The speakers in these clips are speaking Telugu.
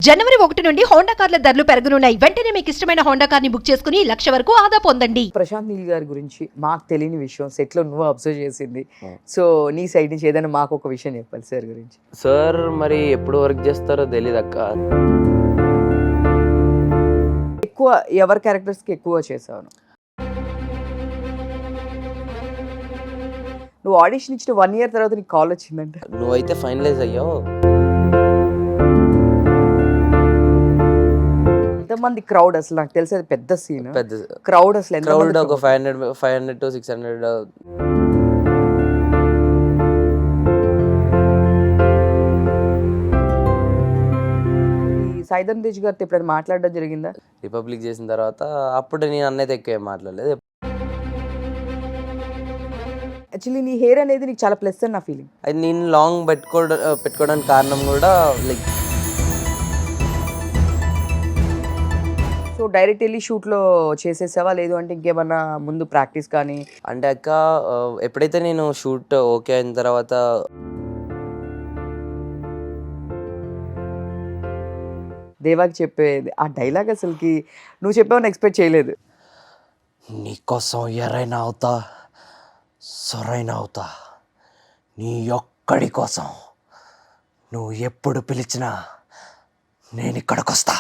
జనవరి 1 నుండి హోండా కార్ల ధరలు పెరగనున్నాయి. వెంటనే మీకు ఇష్టమైన హోండా కార్ని బుక్ చేసుకుని 1,00,000 వరకు ఆదా పొందండి. ప్రశాంత్ నీల్ గారి గురించి మాకు తెలియని విషయం సెట్లో నువ్వు అబ్జర్వ్ చేసింది. సో నీ సైడ్ నుంచి ఏదైనా మాకు ఒక విషయం చెప్పాలి సార్ గురించి. సార్ మరి ఎప్పుడు వర్క్ చేస్తారో తెలియదు అక్క. ఎక్కువ ఎవరి క్యారెక్టర్స్కి ఎక్కువ చేసావు? నువ్వు ఆడిషన్ ఇచ్చిన 1 year తర్వాత నీకు కాల్ వచ్చిందంట. నువ్వైతే ఫైనలైజ్ అయ్యావు. ఎంతమంది క్రౌడ్ అసలు నాకు తెలిసి అది పెద్ద సీన్. పెద్ద క్రౌడ్ అసలు క్రౌడ్ ఒక 500 to 600. సైదన్ తేజ్ గారితో ఎప్పుడైనా మాట్లాడడం జరిగిందా? రిపబ్లిక్ చేసిన తర్వాత అప్పుడు నేను అన్నైతే ఎక్కువ మాట్లాడలేదు. యాక్చువల్లీ నీ హెయిర్ అనేది నీకు చాలా ప్లస్ అని నా ఫీలింగ్. అది నేను లాంగ్ పెట్టుకోవడానికి కారణం కూడా లైక్ సో డైరెక్ట్ వెళ్ళి షూట్లో చేసేసావా, లేదు అంటే ఇంకేమన్నా ముందు ప్రాక్టీస్ కానీ? అంటే అక్క ఎప్పుడైతే నేను షూట్ ఓకే అయిన తర్వాత దేవాకి చెప్పేది ఆ డైలాగ్ అసలుకి నువ్వు చెప్పావని ఎక్స్పెక్ట్ చేయలేదు. నీకోసం ఎర్రైనా అవుతా సొరైనా అవుతా, నీ ఒక్కడి కోసం నువ్వు ఎప్పుడు పిలిచినా నేను ఇక్కడికి వస్తా.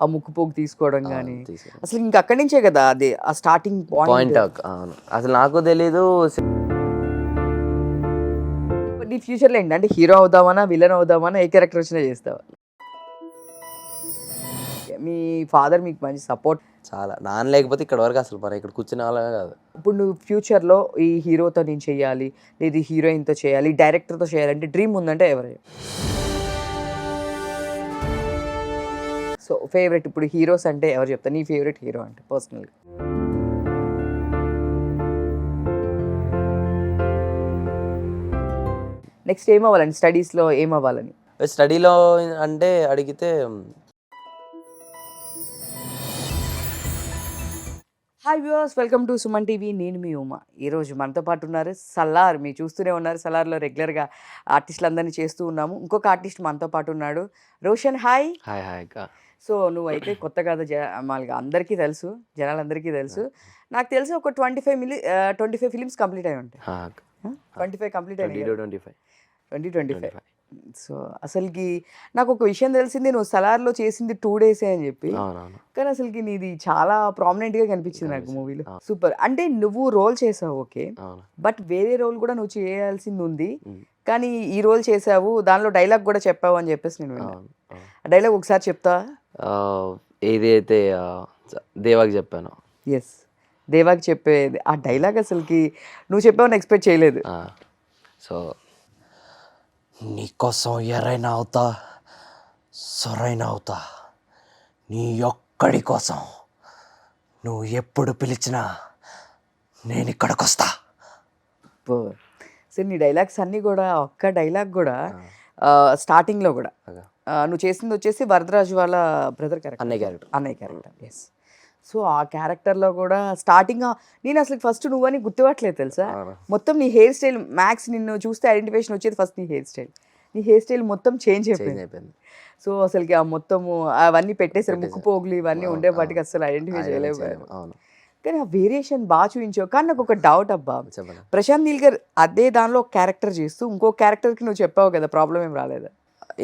ఆ ముక్కు పోగు తీసుకోవడం కానీ అసలు ఇంక అక్కడి నుంచే కదా అది ఆ స్టార్టింగ్ పాయింట్. అవును, అసలు నాకు తెలీదు. నీ ఫ్యూచర్లో ఏంటి అంటే హీరో అవుదామన్నా విలన్ అవుదామన్నా ఏ క్యారెక్టర్ వచ్చినా చేస్తావా? మీ ఫాదర్ మీకు మంచి సపోర్ట్ చాలా. నాన్న లేకపోతే ఇక్కడ వరకు అసలు మరి ఇక్కడ కూర్చునే వాళ్ళమే కాదు. ఇప్పుడు నువ్వు ఫ్యూచర్లో ఈ హీరోతో నేను చేయాలి, లేదు హీరోయిన్తో చేయాలి, డైరెక్టర్తో చేయాలంటే డ్రీమ్ ఉందంటే ఎవరు? సో ఫేవరెట్ ఇప్పుడు హీరోస్ అంటే ఎవరు చెప్తారు? నీ ఫేవరెట్ హీరో అంటే పర్సనల్గా? నెక్స్ట్ ఏం అవ్వాలండి? స్టడీస్లో ఏం అవ్వాలని? స్టడీలో అంటే అడిగితే hi viewers, welcome to Suman TV. నేను మీ ఉమా. ఈరోజు మనతో పాటు ఉన్నారు సలార్. మీరు చూస్తూనే ఉన్నారు, సలార్లో రెగ్యులర్గా ఆర్టిస్టులందరినీ చేస్తూ ఉన్నాము. ఇంకొక ఆర్టిస్ట్ మనతో పాటు ఉన్నాడు, రోషన్. హాయ్. హాయ్ హాయ్ అక్క. సో నువ్వైతే కొత్త కథ మామూలుగా అందరికీ తెలుసు, జనాలందరికీ తెలుసు. నాకు తెలిసి ఒక 25 ఫిలిమ్స్ కంప్లీట్ అయి ఉంటాయి. 25 కంప్లీట్ అయ్యాయి. 2025. సో అసలుకి నాకు ఒక విషయం తెలిసింది, నువ్వు సలార్లో చేసింది 2 days అని చెప్పి. కానీ అసలుకి నీది చాలా ప్రామినెంట్గా కనిపించింది నాకు మూవీలో. సూపర్. అంటే నువ్వు రోల్ చేసావు ఓకే, బట్ వేరే రోల్ కూడా నువ్వు చేయాల్సింది ఉంది, కానీ ఈ రోల్ చేసావు, దానిలో డైలాగ్ కూడా చెప్పావు అని చెప్పేసి నేను విన్నాను. ఆ డైలాగ్ ఒకసారి చెప్తా? ఏదైతే దేవాకి చెప్పాను. ఎస్, దేవాకి చెప్పేది ఆ డైలాగ్ అసలుకి నువ్వు చెప్పావని ఎక్స్పెక్ట్ చేయలేదు. సో నీకోసం ఎర్రైనా అవుతా సొరైనా అవుతా, నీ ఒక్కడి కోసం నువ్వు ఎప్పుడు పిలిచినా నేను ఇక్కడికి వస్తా. సో నీ డైలాగ్స్ అన్నీ కూడా, ఒక్క డైలాగ్ కూడా స్టార్టింగ్లో కూడా నువ్వు చేసింది వచ్చేసి వరదరాజు వాళ్ళ బ్రదర్ క్యారెక్టర్, అన్నయ్య క్యారెక్టర్. ఎస్. సో ఆ క్యారెక్టర్లో కూడా స్టార్టింగ్ నేను అసలు ఫస్ట్ నువ్వని గుర్తుపట్టలేదు తెలుసా. మొత్తం నీ హెయిర్ స్టైల్ మ్యాక్స్, నిన్ను చూస్తే ఐడెంటిఫికేషన్ వచ్చేది ఫస్ట్ నీ హెయిర్ స్టైల్ మొత్తం చేంజ్ అయిపోయింది. సో అసలుకి ఆ మొత్తము అవన్నీ పెట్టేసారు, ముక్కు పోగులు ఇవన్నీ ఉండేపాటికి అసలు ఐడెంటిఫై చేయలేకపోయాను. కానీ ఆ వేరియేషన్ బాగా చూపించావు. కానీ నాకు ఒక డౌట్ అబ్బా, ప్రశాంత్ నీల్ గారు అదే దానిలో ఒక క్యారెక్టర్ చేస్తూ ఇంకో క్యారెక్టర్కి నువ్వు చెప్పావు కదా, ప్రాబ్లం ఏం రాలేదా?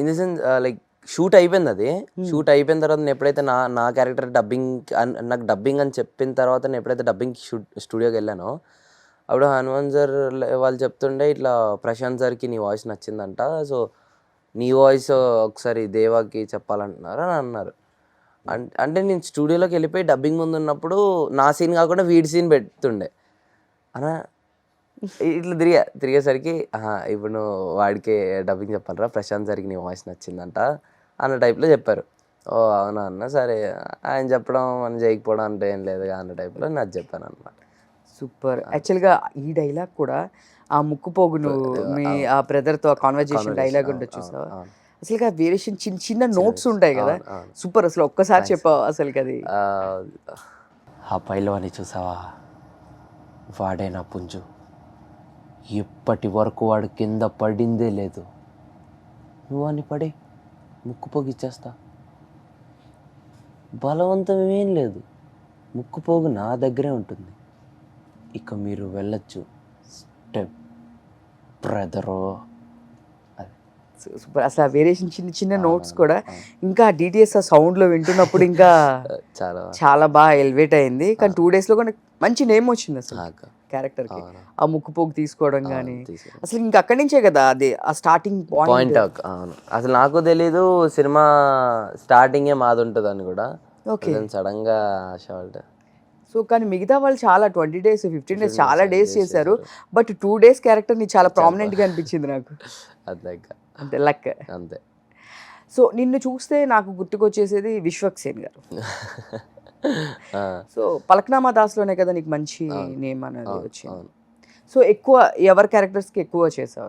In the sense like shoot అయిపోయింది. అది షూట్ అయిపోయిన తర్వాత నేను ఎప్పుడైతే నా క్యారెక్టర్ డబ్బింగ్ నాకు డబ్బింగ్ అని చెప్పిన తర్వాత నేను ఎప్పుడైతే డబ్బింగ్ స్టూడియోకి వెళ్ళానో అప్పుడు హనుమాన్ సార్ వాళ్ళు చెప్తుండే ఇట్లా ప్రశాంత్ సార్కి నీ వాయిస్ నచ్చిందంట, సో నీ వాయిస్ ఒకసారి దేవాకి చెప్పాలంటున్నారు అని అన్నారు. అంటే నేను స్టూడియోలోకి వెళ్ళిపోయి డబ్బింగ్ ముందు ఉన్నప్పుడు నా సీన్ కాకుండా వీడి సీన్ పెడుతుండే అనా. ఇట్లా తిరిగేసరికి ఇప్పుడు నువ్వు వాడికి డబ్బింగ్ చెప్పాలరా, ప్రశాంత్ సార్కి నీ వాయిస్ నచ్చిందంట అన్న టైప్లో చెప్పారు. ఓ అవునా అన్న, సరే ఆయన చెప్పడం మనం చేయకపోవడం అంటే ఏం లేదు అన్న టైప్లో నేను అది చెప్పాను అనమాట. సూపర్. యాక్చువల్గా ఈ డైలాగ్ కూడా ఆ ముక్కు పోగును మీ ఆ బ్రదర్తో కాన్వర్జేషన్ డైలాగ్ ఉంటుంది చూసావా, అసలు ఆ వేరియేషన్ చిన్న చిన్న నోట్స్ ఉంటాయి కదా, సూపర్. అసలు ఒక్కసారి చెప్పావు అసలుకి అది. ఆ పైలవాన్ని చూసావా, వాడే నా పుంజు, ఇప్పటి వరకు వాడు కింద పడిందే లేదు, నువ్వు అని పడి ముక్కుపోగు ఇచ్చేస్తా, బలవంతం ఏం లేదు, ముక్కుపోగు నా దగ్గరే ఉంటుంది, ఇక మీరు వెళ్ళొచ్చు, స్టెప్ బ్రదరో. సూపర్. అసలు ఆ వేరియేషన్ చిన్న చిన్న నోట్స్ కూడా ఇంకా డిటిఎస్ ఆ సౌండ్ లో వింటున్నప్పుడు ఇంకా చాలా చాలా బాగా ఎలివేట్ అయింది. కానీ 2 days లో కూడా మంచి నేమ్ వచ్చింది అసలు క్యారెక్టర్ కి. ఆ ముక్కు పోగు తీసుకోవడం కానీ అసలు ఇంకా అక్కడి నుంచే కదా అది ఆ స్టార్టింగ్ పాయింట్. అవును, అసలు నాకు తెలీదు సినిమా స్టార్టింగే మాది ఉంటుంది అని కూడా. ఓకే. సడన్ గా షార్ట్. సో కానీ మిగతా వాళ్ళు చాలా 20 days 15 days చాలా డేస్ చేశారు. బట్ 2 days క్యారెక్టర్ ని చాలా ప్రామినెంట్ గా అనిపించింది నాకు. అంతే అంటే లక్ అంతే. సో నిన్ను చూస్తే నాకు గుర్తుకొచ్చేసేది విశ్వక్సేన్ గారు. సో పలక్నామా దాస్లోనే కదా నీకు మంచి నేమ్ అనేది వచ్చింది. సో ఎక్కువ ఎవరి క్యారెక్టర్స్కి ఎక్కువ చేసావు?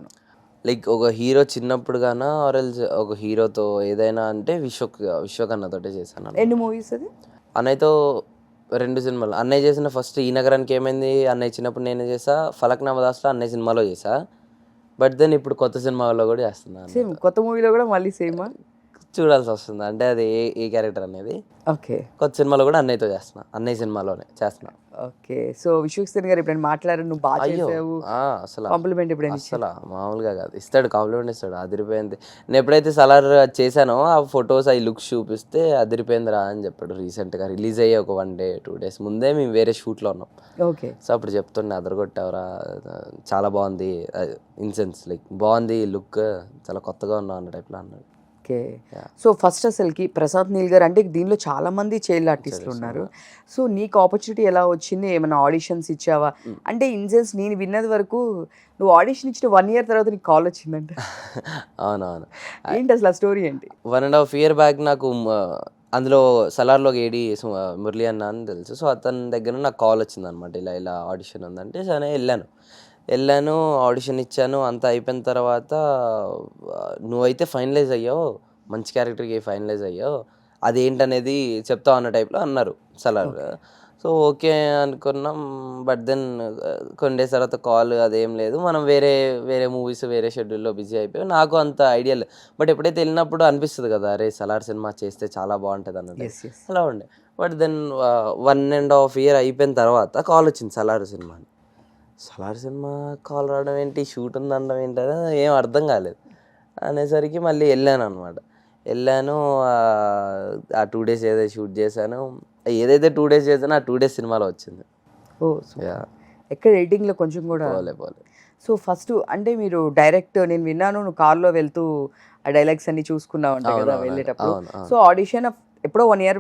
లైక్ ఒక హీరో చిన్నప్పుడు గానా ఆర్ఎల్స్ ఒక హీరోతో ఏదైనా అంటే విశ్వక్ అన్నతోటే చేశాను. ఎన్ని మూవీస్ అది? అన్నయ్యతో 2 సినిమాలు. అన్నయ్య చేసిన ఫస్ట్ ఈ నగరానికి ఏమైంది అన్నయ్య చిన్నప్పుడు నేనే చేసా, ఫలక్నామా దాస్లో అన్నయ్య సినిమాలో చేసా. బట్ దెన్ ఇప్పుడు కొత్త సినిమాలో కూడా చేస్తున్నాను. సేమ్ కొత్త మూవీలో కూడా మళ్ళీ సేమా? చూడాల్సి వస్తుంది, అంటే అది ఏ క్యారెక్టర్ అనేది. ఓకే. కొత్త సినిమాలో కూడా అన్నయ్యతో చేస్తున్నా, అన్నయ్య సినిమాలోనే చేస్తున్నా. ఓకే. సో విశ్వక్సేన్ గారు ఎప్పుడైనా మాట్లాడారు నువ్వు బాగా చేసావు అసలు కాంప్లిమెంట్ ఎప్పుడైనా? అసలు మామూలుగా కాదు, ఇస్తాడు, కాంప్లిమెంట్ ఇస్తాడు. అదిరిపోయింది. నేను ఎప్పుడైతే సలార్ చేశానో ఆ ఫొటోస్ అవి లుక్స్ చూపిస్తే అదిరిపోయిందిరా అని చెప్పాడు. రీసెంట్గా రిలీజ్ అయ్యి ఒక 1 day 2 days ముందే మేము వేరే షూట్లో ఉన్నాం. ఓకే. సో అప్పుడు చెప్తుండే అదరగొట్టావరా, చాలా బాగుంది, ఇన్సెన్స్ లైక్ బాగుంది లుక్, చాలా కొత్తగా ఉన్నావు అన్న టైప్లో అన్నాడు. ఓకే. సో ఫస్ట్ అసలుకి ప్రసాద్ నీల్ గారు అంటే దీనిలో చాలా మంది చైల్డ్ ఆర్టిస్టులు ఉన్నారు. సో నీకు ఆపర్చునిటీ ఎలా వచ్చింది? ఏమైనా ఆడిషన్స్ ఇచ్చావా? అంటే ఇన్ సెన్స్ నేను విన్నది వరకు నువ్వు ఆడిషన్ ఇచ్చిన 1 year తర్వాత నీకు కాల్ వచ్చిందంట. అవునవును. ఏంటి అసలు ఆ స్టోరీ ఏంటి? 1.5 year బ్యాక్ నాకు అందులో సలార్లో ఏడి మురళి అన్న అని తెలుసు. సో అతని దగ్గర నాకు కాల్ వచ్చింది అనమాట, ఇలా ఆడిషన్ ఉందంటే. సరే వెళ్ళాను, ఆడిషన్ ఇచ్చాను, అంతా అయిపోయిన తర్వాత నువ్వైతే ఫైనలైజ్ అయ్యావు, మంచి క్యారెక్టర్కి ఫైనలైజ్ అయ్యావు, అదేంటనేది చెప్తావు అన్న టైప్లో అన్నారు సలార్. సో ఓకే అనుకున్నాం. బట్ దెన్ కొన్ని డేస్ తర్వాత కాల్ అదేం లేదు, మనం వేరే మూవీస్ వేరే షెడ్యూల్లో బిజీ అయిపోయాం. నాకు అంత ఐడియా లేదు. బట్ ఎప్పుడైతే వెళ్ళినప్పుడు అనిపిస్తుంది కదా, అరే సలార్ సినిమా చేస్తే చాలా బాగుంటుంది అన్నట్టు అలా ఉండే. బట్ దెన్ 1.5 year అయిపోయిన తర్వాత కాల్ వచ్చింది సలార్ సినిమా కాల్ రావడం ఏంటి, షూట్ ఉందనడం ఏంటి అని ఏం అర్థం కాలేదు. అనేసరికి మళ్ళీ వెళ్ళాను ఆ 2 days ఏదైతే షూట్ చేశాను, ఏదైతే 2 days చేశానో ఆ 2 days సినిమాలో వచ్చింది. ఓ ఎక్కడ ఎడిటింగ్లో కొంచెం కూడా పోలే. సో ఫస్ట్ అంటే మీరు డైరెక్ట్ నేను విన్నాను నువ్వు కార్లో వెళ్తూ ఆ డైలాగ్స్ అన్ని చూసుకున్నావు అంట కదా వెళ్ళేటప్పుడు. సో ఆడిషన్ ఎప్పుడో 1 year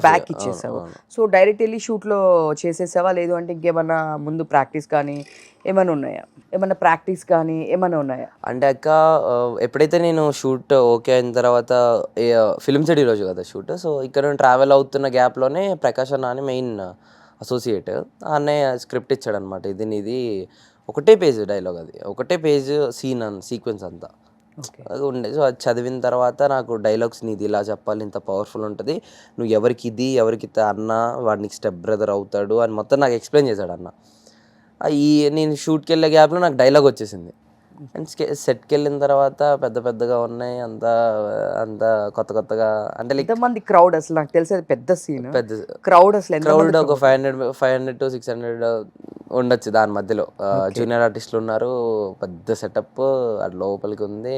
బ్యాక్ ఇచ్చేసావు. సో డైరెక్ట్ వెళ్ళి షూట్లో చేసేసావా, లేదు అంటే ఇంకేమన్నా ముందు ప్రాక్టీస్ కానీ ఏమైనా ఉన్నాయా? అంటే అక్క ఎప్పుడైతే నేను షూట్ ఓకే అయిన తర్వాత ఫిల్మ్ సిటీ రోజు కదా షూట్. సో ఇక్కడ నేను ట్రావెల్ అవుతున్న గ్యాప్లోనే ప్రకాష్ అన్న అని మెయిన్ అసోసియేట్ అన్నయ్య స్క్రిప్ట్ ఇచ్చాడు అనమాట. ఇది ఒకటే పేజ్ డైలాగ్, అది ఒకటే పేజ్ సీక్వెన్స్ అంతా అది ఉండే. సో అది చదివిన తర్వాత నాకు డైలాగ్స్ నీది ఇలా చెప్పాలి, ఇంత పవర్ఫుల్ ఉంటుంది, నువ్వు ఎవరికి అన్న వాడికి స్టెప్ బ్రదర్ అవుతాడు అని మొత్తం నాకు ఎక్స్ప్లెయిన్ చేశాడు అన్న. నేను షూట్కి వెళ్ళే గ్యాప్లో నాకు డైలాగ్ వచ్చేసింది. అండ్ సెట్కి వెళ్ళిన తర్వాత పెద్దగా ఉన్నాయి, అంతా కొత్తగా. అంటే ఎంతమంది క్రౌడ్ అసలు నాకు తెలిసేది పెద్ద సీన్, పెద్ద క్రౌడ్ అసలు క్రౌడ్ ఒక 500 to 600 ఉండొచ్చు. దాని మధ్యలో జూనియర్ ఆర్టిస్టులు ఉన్నారు, పెద్ద సెటప్ అది లోపలికి ఉంది.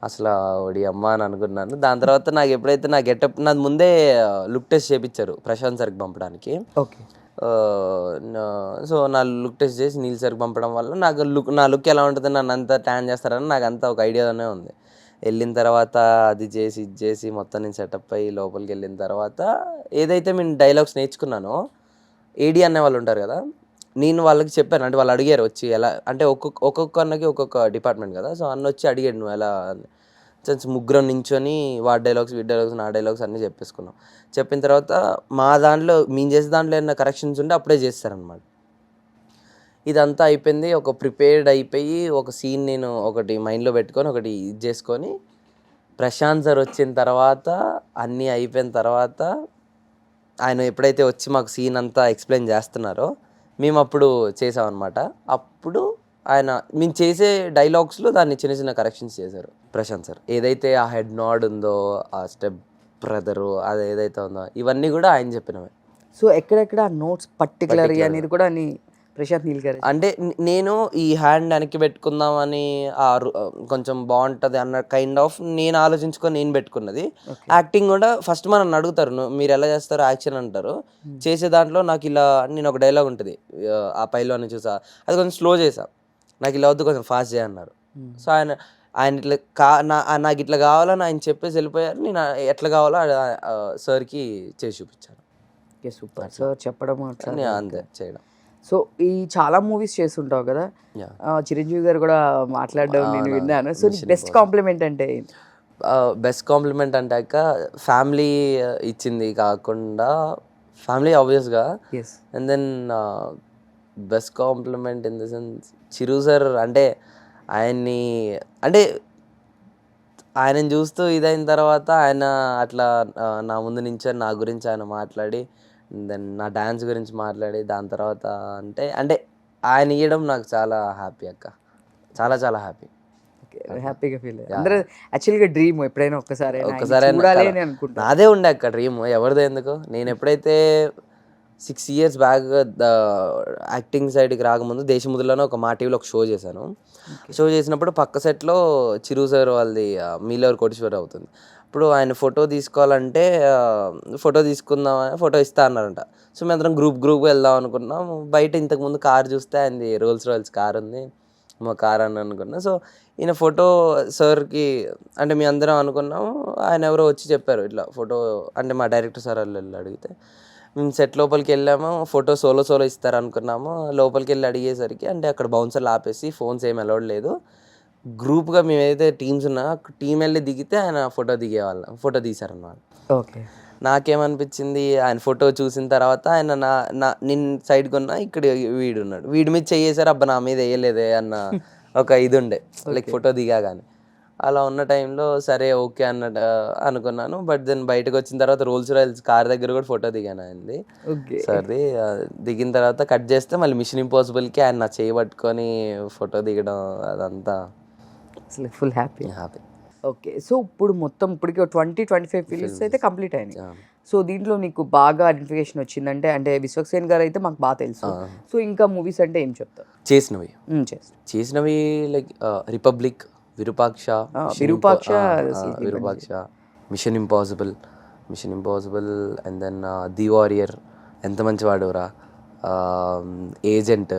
అసలు ఒడి అమ్మ అని అనుకున్నాను. దాని తర్వాత నాకు ఎప్పుడైతే నా గెటప్ నాది ముందే లుక్ టెస్ట్ చేయించారు ప్రశాంత్ సార్కి పంపడానికి. ఓకే. సో నా లుక్ టెస్ట్ చేసి నీల్ సార్కి పంపడం వల్ల నాకు నా లుక్ ఎలా ఉంటుంది, నన్ను అంతా ట్యాన్ చేస్తారని నాకు అంతా ఒక ఐడియానే ఉంది. వెళ్ళిన తర్వాత అది చేసి ఇది చేసి మొత్తం నేను సెటప్ అయ్యి లోపలికి వెళ్ళిన తర్వాత ఏదైతే నేను డైలాగ్స్ నేర్చుకున్నానో ఏడీ అనే వాళ్ళు ఉంటారు కదా, నేను వాళ్ళకి చెప్పాను. అంటే వాళ్ళు అడిగారు వచ్చి ఎలా అంటే ఒక్కొక్క అన్నకి ఒక్కొక్క డిపార్ట్మెంట్ కదా. సో అన్న వచ్చి అడిగాడు నువ్వు ఎలా అని. ముగ్గురం నించొని వాడి డైలాగ్స్ వీడి డైలాగ్స్ నా డైలాగ్స్ అన్నీ చెప్పేసుకున్నాం. చెప్పిన తర్వాత మా దాంట్లో మేము చేసే దాంట్లో ఏమైనా కరెక్షన్స్ ఉంటే అప్పుడే చేస్తారనమాట. ఇదంతా అయిపోయింది, ఒక ప్రిపేర్డ్ అయిపోయి ఒక సీన్ నేను ఒకటి మైండ్లో పెట్టుకొని ఒకటి ఇది చేసుకొని ప్రశాంత్ సార్ వచ్చిన తర్వాత అన్నీ అయిపోయిన తర్వాత ఆయన ఎప్పుడైతే వచ్చి మాకు సీన్ అంతా ఎక్స్ప్లెయిన్ చేస్తున్నారో మేము అప్పుడు చేసామన్నమాట. అప్పుడు ఆయన మేము చేసే డైలాగ్స్లో దాన్ని చిన్న చిన్న కరెక్షన్స్ చేశారు ప్రశాంత్ సార్. ఏదైతే ఆ హెడ్ నాడ్ ఉందో, ఆ స్టెప్ బ్రదరు, అది ఏదైతే ఉందో ఇవన్నీ కూడా ఆయన చెప్పినవే. సో ఎక్కడెక్కడ నోట్స్ పర్టికులర్ అనేది కూడా నీ ప్రశాంత్ నీల్ గారు అంటే నేను ఈ హ్యాండ్ వెనక్కి పెట్టుకుందామని కొంచెం బాగుంటుంది అన్న కైండ్ ఆఫ్ నేను ఆలోచించుకొని నేను పెట్టుకున్నది. యాక్టింగ్ కూడా ఫస్ట్ మనం అడుగుతారు, మీరు ఎలా చేస్తారు యాక్షన్ అంటారు. చేసే దాంట్లో నాకు ఇలా నేను ఒక డైలాగ్ ఉంటుంది, ఆ పైలోని చూసా అది కొంచెం స్లో చేసా, నాకు ఇలా వద్దు కొంచెం ఫాస్ట్ చేయన్నారు. సో ఆయన ఇట్లా నాకు ఇట్లా కావాలని ఆయన చెప్పేసి వెళ్ళిపోయారు. నేను ఎట్లా కావాలో సార్కి చేసి చూపించాను. సూపర్. సో చెప్పడం అట్లా అంతే చేయడం. సో ఈ చాలా మూవీస్ చేస్తుంటావు కదా, చిరంజీవి గారు కూడా మాట్లాడడం నేను విన్నాను. సో బెస్ట్ కాంప్లిమెంట్ అంటే బెస్ట్ కాంప్లిమెంట్ అంటే ఫ్యామిలీ ఇచ్చింది కాకుండా, ఫ్యామిలీ ఆబ్వియస్గా, and then best compliment in the sense Chiru sir. అంటే ఆయనని చూస్తూ ఇదైన తర్వాత ఆయన అట్లా నా ముందు నుంచో నా గురించి ఆయన మాట్లాడి, దెన్ నా డ్యాన్స్ గురించి మాట్లాడి, దాని తర్వాత అంటే ఆయన ఇవ్వడం నాకు చాలా హ్యాపీ అక్క, చాలా చాలా హ్యాపీ. హ్యాపీగా ఫీల్ అందరూ యాక్చువల్గా డ్రీమ్ ఎప్పుడైనా ఒక్కసారి నాదే ఉండే అక్క డ్రీమ్, ఎవరిదో ఎందుకు. నేను ఎప్పుడైతే 6 years బ్యాక్ యాక్టింగ్ సైడ్కి రాకముందు దేశముద్రలోనే ఒక మా టీవీలో ఒక షో చేశాను. షో చేసినప్పుడు పక్క సెట్లో చిరు సార్ వాళ్ళది మీలవర్ కోటేశ్వరరావు అవుతుంది. ఇప్పుడు ఆయన ఫోటో తీసుకోవాలంటే ఫోటో తీసుకుందామని ఫోటో ఇస్తా అన్నారంట. సో మేము అందరం గ్రూప్ వెళ్దాం అనుకున్నాం. బయట ఇంతకుముందు కార్ చూస్తే ఆయనది రోల్స్ రాయల్స్ కార్ ఉంది, మా కార్ అని అనుకున్నా. సో ఈయన ఫోటో సార్కి అంటే మేము అందరం అనుకున్నాము. ఆయన ఎవరో వచ్చి చెప్పారు ఇట్లా ఫోటో, అంటే మా డైరెక్టర్ సార్ వాళ్ళు అడిగితే మేము సెట్ లోపలికి వెళ్ళాము. ఫోటో సోలో ఇస్తారు అనుకున్నాము. లోపలికి వెళ్ళి అడిగేసరికి అంటే అక్కడ బౌన్సర్లు ఆపేసి ఫోన్స్ ఏం అలౌడ్ లేదు, గ్రూప్గా మేము ఏదైతే టీమ్స్ ఉన్నా టీం వెళ్ళి దిగితే ఆయన ఫోటో తీశారన్నమాట. ఓకే. నాకేమనిపించింది, ఆయన ఫోటో చూసిన తర్వాత ఆయన నేను సైడ్ కొన్నా, ఇక్కడ వీడున్నాడు, వీడి మీద చేసారు, అబ్బా నా మీద వేయలేదే అన్న ఒక ఇది ఉండే, లైక్ ఫోటో దిగా కానీ. అలా ఉన్న టైంలో సరే ఓకే అన్నట్టు అనుకున్నాను. బట్ దెన్ బయటకు వచ్చిన తర్వాత రోల్స్ రాయల్స్ కార్ దగ్గర కూడా ఫోటో దిగాను ఆయనది. సరే దిగిన తర్వాత కట్ చేస్తే మళ్ళీ మిషన్ ఇంపాసిబుల్కి ఆయన నా చేయి పట్టుకొని ఫోటో దిగడం, అదంతా ఫుల్ హ్యాపీ. ఓకే. సో ఇప్పుడు మొత్తం ఇప్పటికి 20-25 ఫిలిమ్స్ అయితే కంప్లీట్ అయినాయి. సో దీంట్లో నీకు బాగా ఐడెంటిఫికేషన్ వచ్చిందంటే, అంటే విశ్వక్సేన్ గారు అయితే మాకు బాగా తెలుసు. సో ఇంకా మూవీస్ అంటే ఏం చెప్తారు చేసినవి? Like Republic, Virupaksha, Mission Impossible, and then the Warrior, ఎంత మంచి వాడురా, ఏజెంట్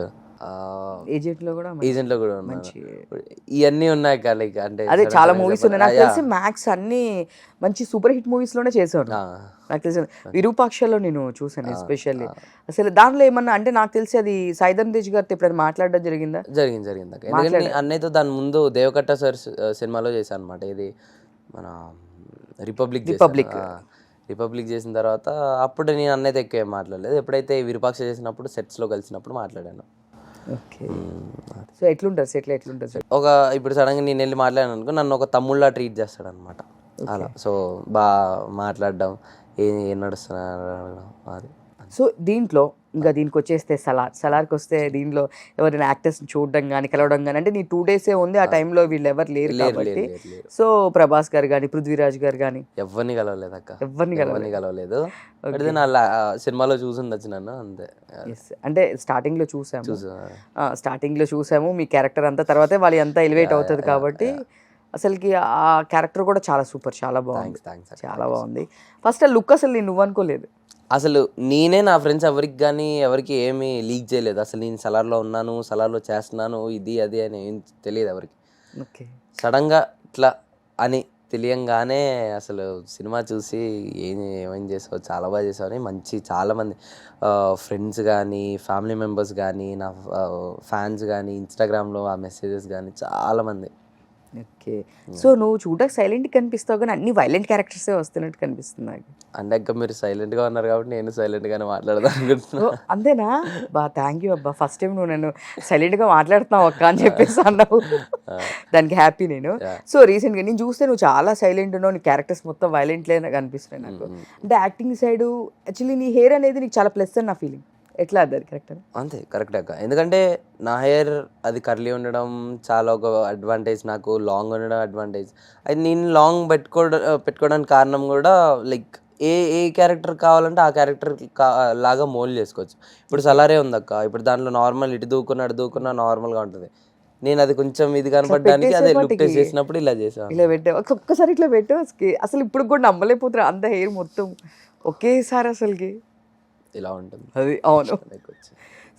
లో కూడా మంచి ఇవన్నీ ఉన్నాయి. లైక్ అంటే అదే చాలా మూవీస్ ఉన్నాయి. నాకు తెలిసి మ్యాక్స్ అన్ని మంచి సూపర్ హిట్ మూవీస్ లోనే చేశాను. నాకు తెలిసి విరూపాక్షలో నేను చూసాను ఎస్పెషల్లీ. అసలు దాంట్లో ఏమన్నా అంటే నాకు తెలిసి అది సాయిధరం తేజ్ గారితో ఎప్పుడైనా మాట్లాడడం జరిగిందా? జరిగింది. ఎందుకంటే అన్నయ్యతో దాని ముందు దేవకట్ట సార్ సినిమాలో చేశాను అనమాట. ఇది మన రిపబ్లిక్ చేసిన తర్వాత అప్పుడు నేను అన్నయ్యతో ఎక్కువ మాట్లాడలేదు. ఎప్పుడైతే విరూపాక్ష చేసినప్పుడు సెట్స్లో కలిసినప్పుడు మాట్లాడాను. ఓకే. సో ఎట్లుంటారు సెట్లో, ఎట్లుంటారు సార్? ఇప్పుడు సడన్గా నేను వెళ్ళి మాట్లాడాను అనుకో, నన్ను ఒక తమ్ముళ్ళ ట్రీట్ చేస్తాడు అనమాట. అలా సో బాగా మాట్లాడడం, ఏం నడుస్తున్నారు అది. సో దీంట్లో ఇంకా దీనికి వచ్చేస్తే సలార్కి వస్తే దీంట్లో ఎవరైనా యాక్టర్స్ని చూడడం కానీ కలవడం కానీ, అంటే నీ 2 days ఉంది ఆ టైంలో, వీళ్ళు ఎవరు లేరు కాబట్టి. సో ప్రభాస్ గారు కానీ పృథ్వీరాజ్ గారు కానీ ఎవరిని కలవలేదు అక్క, ఎవరిని కలవలేదు. సినిమాలో చూసి నన్ను అంతే. అంటే స్టార్టింగ్ లో చూసాము మీ క్యారెక్టర్ అంతా, తర్వాత వాళ్ళు అంతా ఎలివేట్ అవుతుంది కాబట్టి అసలుకి ఆ క్యారెక్టర్ కూడా చాలా సూపర్, చాలా బాగుంది, చాలా బాగుంది. ఫస్ట్ ఆ లుక్ అసలు నువ్వు అనుకోలేదు. అసలు నేనే నా ఫ్రెండ్స్ ఎవరికి ఏమీ లీక్ చేయలేదు. అసలు నేను సలార్లో ఉన్నాను, సలార్లో చేస్తున్నాను, ఇది అది అని ఏం తెలియదు ఎవరికి. ఓకే. సడన్గా ఇట్లా అని తెలియంగానే అసలు సినిమా చూసి ఏమేం చేసావు, చాలా బాగా చేసావు అని చాలామంది ఫ్రెండ్స్ కానీ ఫ్యామిలీ మెంబర్స్ కానీ నా ఫ్యాన్స్ కానీ ఇన్స్టాగ్రామ్లో ఆ మెసేజెస్ కానీ చాలామంది. ఓకే. సో నువ్వు చూడడానికి సైలెంట్ కనిపిస్తావు కానీ అన్ని వైలెంట్ క్యారెక్టర్సే వస్తున్నట్టు కనిపిస్తుంది నాకు. అంటే అక్క మీరు సైలెంట్గా ఉన్నారు కాబట్టి నేను సైలెంట్గానే మాట్లాడదాం అనుకుంటున్నాను. అంతేనా? థ్యాంక్ యూ అబ్బా, ఫస్ట్ టైం నువ్వు నన్ను సైలెంట్గా మాట్లాడుతున్నావు అక్క అని చెప్పేసి అన్నావు, దానికి హ్యాపీ నేను. సో రీసెంట్గా నేను చూస్తే నువ్వు చాలా సైలెంట్ ఉన్నావు, నీ క్యారెక్టర్స్ మొత్తం వైలెంట్లే కనిపిస్తున్నాయి నాకు. అంటే యాక్టింగ్ సైడ్ యాక్చువల్లీ నీ హెయిర్ అనేది నీకు చాలా ప్లస్ అని నా ఫీలింగ్. ఎట్లా అది కరెక్ట్? అంతే కరెక్ట్ అక్క. ఎందుకంటే నా హెయిర్ అది కర్లీ ఉండడం చాలా ఒక అడ్వాంటేజ్, నాకు లాంగ్ ఉండడం అడ్వాంటేజ్. అది నేను లాంగ్ పెట్టుకోవడానికి కారణం కూడా లైక్ ఏ క్యారెక్టర్ కావాలంటే ఆ క్యారెక్టర్ లాగా మోల్డ్ చేసుకోవచ్చు. ఇప్పుడు సలారే ఉందక్క, ఇప్పుడు దాంట్లో నార్మల్ ఇటు దూకున్నా నార్మల్గా ఉంటుంది. నేను అది కొంచెం ఇది కనపడడానికి అదే లుక్ టెస్ట్ చేసినప్పుడు ఇలా చేసాను. ఇలా పెట్టావు ఒక్కసారి, ఇట్లా పెట్టావు అసలు ఇప్పుడు కూడా నమ్మలేకపోతున్నా, అంత హెయిర్ మొత్తం ఒకేసారి అసలుకి ఇలా ఉంటుంది అది. అవును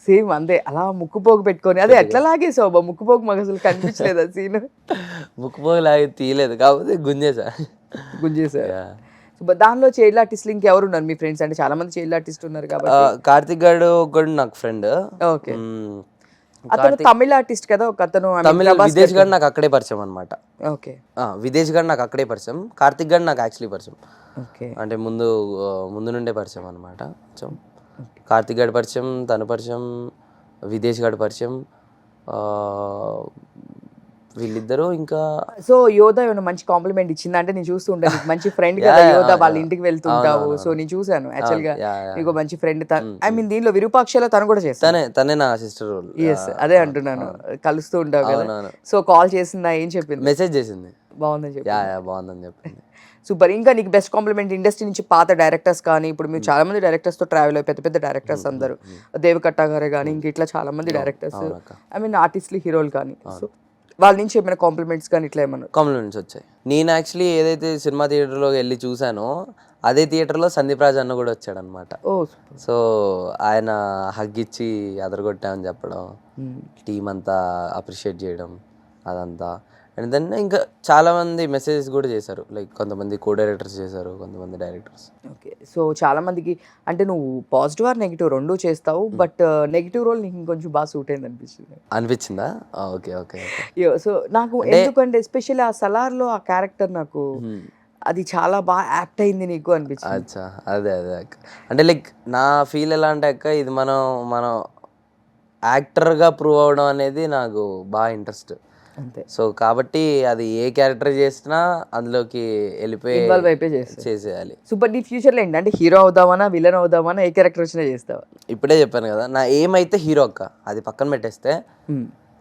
సేమ్ అంతే, అలా ముక్కుపోగు పెట్టుకొని అదే ఎట్లా లాగేసావు ముక్కుపోగు? మాకు అసలు కనిపించలేదు ఆ సీన్. ముక్కుపోగు లాగే తీయలేదు, కాకపోతే గుంజేసా. దానిలో చైల్డ్ ఆర్టిస్టులు ఇంకెవరు ఉన్నారు మీ ఫ్రెండ్స్? అంటే చాలా మంది చైల్డ్ ఆర్టిస్ట్ ఉన్నారు కాబట్టి. కార్తిక్ గారు కూడా నాకు ఫ్రెండ్. ఓకే, అతను తమిళ ఆర్టిస్ట్ కదా ఒక అతను. తమిళ విదేశ్ గారు నాకు అక్కడే పరిచయం అనమాట. ఓకే, విదేశ్ గారు నాకు అక్కడే పరిచయం. కార్తిక్ గారు నాకు యాక్చువల్లీ పరిచయం, ఓకే, అంటే ముందు నుండే పరిచయం అనమాట. కొంచెం కార్తిక్ గారి పరిచయం, తను పరిచయం, విదేశ్ గారి పరిచయం, వీళ్ళిద్దరూ. ఇంకా సో యోధ ఏమైనా మంచి కాంప్లిమెంట్ ఇచ్చిందా? అంటే నేను చూస్తూ ఉంటాను, మంచి ఫ్రెండ్ కదా యోధ, వాళ్ళ ఇంటికి వెళ్తుంటావు. సో నేను చూసాను యాక్చువల్ గా నీకు మంచి ఫ్రెండ్. ఐ మీన్ దీనిలో విరూపాక్షలో తను కూడా చేస్తాను. తనే నా సిస్టర్ రోల్. అదే అంటున్నాను, కలుస్తూ ఉంటావు కదా. సో కాల్ చేసిందా, ఏం చెప్పింది? మెసేజ్ చేసింది, బాగుందని చెప్పి. బాగుందని చెప్పింది. సూపర్. ఇంకా నీకు బెస్ట్ కాంప్లిమెంట్ ఇండస్ట్రీ నుంచి పాత డైరెక్టర్స్ కానీ, ఇప్పుడు మీరు చాలా మంది డైరెక్టర్స్ తో ట్రావెల్ అయ్యి పెద్ద డైరెక్టర్స్ అందరూ, దేవకట్ట గారే కానీ, ఇంక ఇట్లా చాలా మంది డైరెక్టర్స్, ఐ మీన్ ఆర్టిస్టులు, హీరోలు కానీ, సో వాళ్ళ నుంచి ఏమైనా కాంప్లిమెంట్స్ కానీ ఇట్లా ఏమన్నా? కాంప్లిమెంట్స్ వచ్చాయి. నేను యాక్చువల్లీ ఏదైతే సినిమా థియేటర్లో వెళ్ళి చూసానో అదే థియేటర్లో సందీప్ రాజ్ అన్న కూడా వచ్చాడు అనమాట. సో ఆయన హగ్ ఇచ్చి అదరగొట్టామని చెప్పడం, టీం అంతా అప్రిషియేట్ చేయడం, అదంతా. అండ్ దెన్ ఇంకా చాలా మంది మెసేజెస్ కూడా చేశారు, లైక్ కొంతమంది కో డైరెక్టర్స్ చేశారు, కొంతమంది డైరెక్టర్స్. ఓకే, సో చాలా మందికి అంటే నువ్వు పాజిటివ్ ఆర్ నెగిటివ్ రెండు చేస్తావు, బట్ నెగిటివ్ రోల్ నీకు ఇంకొంచెం బాగా సూట్ అయింది అనిపించిందా? Okay okay. సో నాకు ఎందుకంటే ఎస్పెషల్లీ ఆ సలార్లో ఆ క్యారెక్టర్ నాకు అది చాలా బాగా యాప్ట్ అయింది నీకు అనిపించింది. అచ్చా, అదే అక్క. అంటే లైక్ నా ఫీల్ ఎలా అంటే అక్క, ఇది మనం యాక్టర్గా ప్రూవ్ అవ్వడం అనేది నాకు బాగా ఇంట్రెస్ట్. అంతే. సో కాబట్టి అది ఏ క్యారెక్టర్ చేసినా అందులోకి వెళ్ళిపోయి ఇన్వాల్వ్ అయిపోయి చేసేయాలి. సూపర్. నీ ఫ్యూచర్లో ఏంటి అంటే హీరో అవుదామనా, విలన్ అవుదామనా, ఏ క్యారెక్టర్ వచ్చినా చేస్తావా? ఇప్పుడే చెప్పాను కదా, నా ఏమైతే హీరో అక్క, అది పక్కన పెట్టేస్తే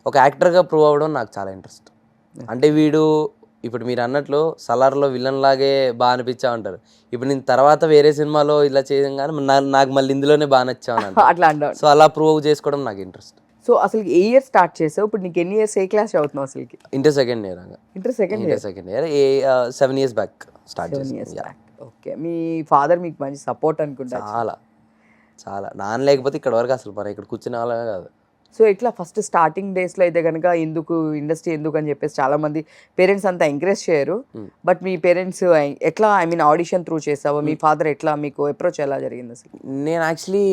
ఒక యాక్టర్గా ప్రూవ్ అవ్వడం నాకు చాలా ఇంట్రెస్ట్. అంటే ఇప్పుడు మీరు అన్నట్లు సలార్లో విలన్ లాగే బాగా అనిపించా ఉంటారు. ఇప్పుడు నేను తర్వాత వేరే సినిమాలో ఇలా చేయడం కానీ నాకు మళ్ళీ ఇందులోనే బాగా నచ్చాను అట్లా అంటావు. సో అలా ప్రూవ్ చేసుకోవడం నాకు ఇంట్రెస్ట్. సో అసలు ఏ ఇయర్ స్టార్ట్ చేసావు? ఇప్పుడు నీకు ఎన్ని ఇయర్స్, ఏ క్లాస్ చదువుతున్నావు అసలుకి? Inter second year. Inter second year 7 years back start చేసాను. ఓకే, మీ ఫాదర్ మీకు మంచి సపోర్ట్ అనుకుంటా? చాలా నాన్న లేకపోతే ఇక్కడ వరకు అసలు మనం ఇక్కడ కూర్చునే వాళ్ళమే కాదు. సో ఇట్లా ఫస్ట్ స్టార్టింగ్ డేస్లో అయితే కనుక ఎందుకు ఇండస్ట్రీ ఎందుకు అని చెప్పేసి చాలా మంది పేరెంట్స్ అంతా ఎంకరేజ్ చేయరు, బట్ మీ పేరెంట్స్ ఎట్లా, ఐ మీన్ ఆడిషన్ త్రూ చేసావు? మీ ఫాదర్ ఎట్లా మీకు అప్రోచ్ ఎలా జరిగింది అసలు? నేను యాక్చువల్లీ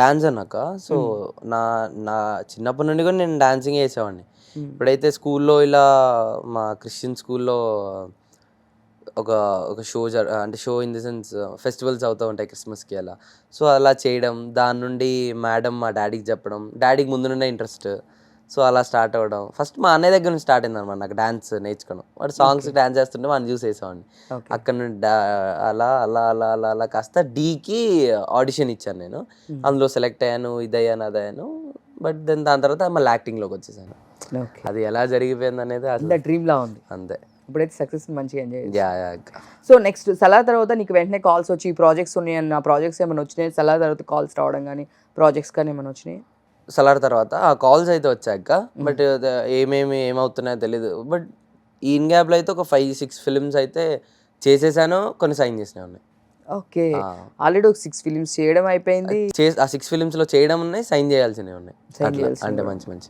డాన్స్ అన్నాక, సో నా చిన్నప్పటి నుండి కూడా నేను డాన్సింగ్ చేసేవాడిని. ఇప్పుడైతే స్కూల్లో ఇలా మా క్రిస్టియన్ స్కూల్లో ఒక షో అంటే show in the sense festivals అవుతూ ఉంటాయి క్రిస్మస్కి అలా. సో అలా చేయడం, దాని నుండి మేడం మా డాడీకి చెప్పడం, డాడీకి ముందు నుండే ఇంట్రెస్ట్. సో అలా స్టార్ట్ అవ్వడం. ఫస్ట్ మా అన్నయ్య దగ్గర నుంచి స్టార్ట్ అయింది అనమాట నాకు డాన్స్ నేర్చుకోవడం. వాడు సాంగ్స్ డాన్స్ చేస్తుంటే వాడిని చూసి వేసేవాడిని. అక్కడ నుండి అలా అలా అలా అలా అలా కాస్త డీకి ఆడిషన్ ఇచ్చాను నేను. అందులో సెలెక్ట్ అయ్యాను, ఇదయ్యాను అదయ్యాను. బట్ దెన్ దాని తర్వాత మళ్ళీ యాక్టింగ్లోకి వచ్చేసాను. అది ఎలా జరిగిపోయింది అనేది అసలు డ్రీమ్ లా ఉంది. అంతే. ఇప్పుడైతే సక్సెస్ మంచిగా ఎంజాయ్. సో నెక్స్ట్ సలార్ తర్వాత నీకు వెంటనే కాల్స్ వచ్చి ప్రాజెక్ట్స్ ఉన్నాయి అన్న, ప్రాజెక్ట్స్ ఏమైనా వచ్చినాయి? సలార్ తర్వాత కాల్స్ రావడం కానీ ప్రాజెక్ట్స్ కానీ ఏమైనా వచ్చినాయి? సలార్ తర్వాత ఆ కాల్స్ అయితే వచ్చాక, బట్ ఏమవుతున్నాయో తెలీదు. బట్ ఈ ఇన్ గ్యాప్లో అయితే ఒక 5-6 ఫిల్మ్స్ అయితే చేసేసాను, కొన్ని సైన్ చేసినవి ఉన్నాయి. ఓకే, ఆల్రెడీ ఒక 6 ఫిలిమ్స్ చేయడం అయిపోయింది. ఆ 6 ఫిలిమ్స్లో చేయడం ఉన్నాయి, సైన్ చేయాల్సినవి ఉన్నాయి. అంటే మంచి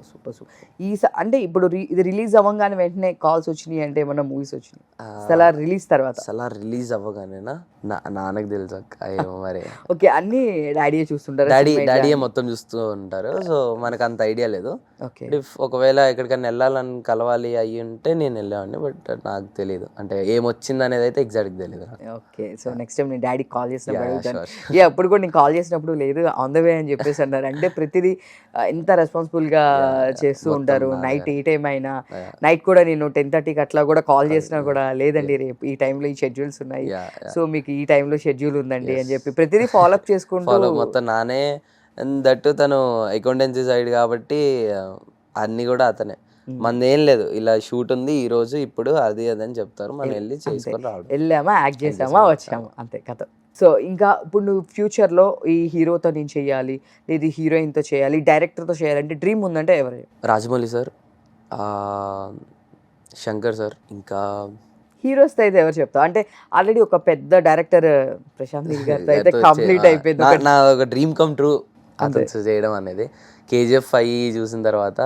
సూపర్ సూపర్. అంటే ఇప్పుడు ఇది రిలీజ్ అవ్వగానే వెంటనే కాల్స్ వచ్చినాయి అంటే ఏమన్నా మూవీస్ వచ్చినాయి? సలార్ రిలీజ్ తర్వాత? సలార్ రిలీజ్ అవ్వగానేనా నాన్నకు తెలుసు అక్క, ఏమో మరి. ఓకే, అన్ని డాడీయే చూస్తుంటారు? డాడీయే మొత్తం చూస్తూ ఉంటారు. సో మనకు అంత ఐడియా లేదు. ఓకే, ఒకవేళ ఎక్కడికైనా వెళ్ళాలని కలవాలి అయ్యి ఉంటే నేను వెళ్ళేవాడిని, బట్ నాకు తెలియదు అంటే ఏమొచ్చింది అనేది అయితే ఎగ్జాక్ట్ తెలియదు. ఓకే, సో నెక్స్ట్ టైం నేను డాడీ కాల్ చేసినప్పుడు అప్పుడు కూడా నేను కాల్ చేసినప్పుడు లేదు ఆన్ ద వే అని చెప్పేసి అన్నారు. అంటే ప్రతిదీ ఎంత రెస్పాన్సిబుల్గా చేస్తూ మొత్తం ఉంటారు. నైట్ నాన్నగారు. ఏ టైం అయినా, నైట్ కూడా నేను 10:30కి అట్లా కూడా కాల్ చేసినా కూడా లేదండి రేపు ఈ టైంలో ఈ షెడ్యూల్స్ ఉన్నాయి, సో మీకు ఈ టైంలో షెడ్యూల్ ఉందండి అని చెప్పి ప్రతిదీ ఫాలోఅప్ చేసుకుంటూ ఫాలో మొత్తం నానే. దట్టు తను అకౌంటెన్సీ సైడ్ కాబట్టి అన్నీ కూడా అతనే. మనది ఏం లేదు, ఇలా షూట్ ఉంది ఈ రోజు ఇప్పుడు అది అని చెప్తారు, మనం వెళ్ళి చేసుకొని రావడం. వెళ్ళామా, యాక్ట్ చేసామా, వచ్చామా, అంతే కథ. సో ఇంకా ఇప్పుడు నువ్వు ఫ్యూచర్లో ఈ హీరోతో నేను చేయాలి, లేదు హీరోయిన్తో చేయాలి, డైరెక్టర్తో చేయాలంటే డ్రీమ్ ఉందంటే ఎవరు? రాజమౌళి సార్, శంకర్ సార్, ఇంకా హీరోస్తో అయితే ఎవరు చెప్తావు? అంటే ఆల్రెడీ ఒక పెద్ద డైరెక్టర్ ప్రశాంత్ నీల్ గారితో అయితే కంప్లీట్ అయిపోయింది. నా ఒక డ్రీమ్ కమ్ ట్రూ అతను చేయడం అనేది. KGF 5 చూసిన తర్వాత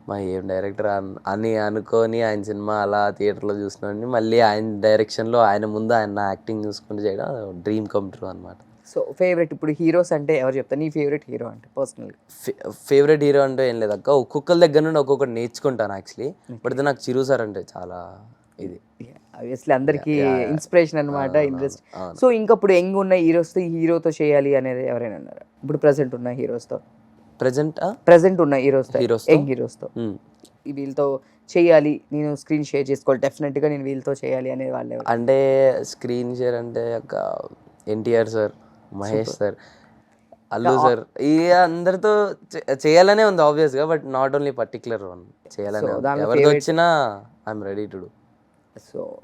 మా ఏం డైరెక్టర్ అని అనుకొని ఆయన సినిమా అలా థియేటర్లో చూసినాన్ని మళ్ళీ ఆయన డైరెక్షన్లో ఆయన ముందు ఆయన నా యాక్టింగ్ చూసుకుంటూ చేయడం డ్రీమ్ కమ్ ట్రూ అనమాట. సో ఫేవరెట్ ఇప్పుడు హీరోస్ అంటే ఎవరు చెప్తాను? నీ ఫేవరెట్ హీరో అంటే పర్సనల్గా? ఫేవరెట్ హీరో అంటే ఏం లేదు అక్క, ఒక్కొక్కరి దగ్గర నుండి ఒక్కొక్కటి నేర్చుకుంటాను యాక్చువల్లీ. బట్ అయితే నాకు చిరు సార్ అంటే చాలా ఇది, ఆబ్వియస్లీ అందరికి ఇన్స్పిరేషన్ అనమాట, ఇంట్రెస్ట్. సో ఇంకా ఇప్పుడు యంగ్ ఉన్న హీరోస్తో ఈ హీరోతో చేయాలి అనేది ఎవరైనా అన్నారు? ఇప్పుడు ప్రెసెంట్ ఉన్న హీరోస్తో, ప్రెసెంట్ ఉన్న హీరోస్తో, యంగ్ హీరోస్తో వీళ్ళతో చేయాలి, నేను స్క్రీన్ షేర్ చేసుకోవాలి డెఫినెట్గా, నేను వీళ్ళతో చేయాలి అనే వాళ్ళు ఎవరు? అంటే స్క్రీన్ షేర్ అంటే ఒక NTR sir, Mahesh sir, Allu sir, ఈ అందరితో చేయాలనే ఉంది ఆబ్వియస్గా. But not only particular one, చేయాలనే ఎవరితో వచ్చినా I'm ready to do.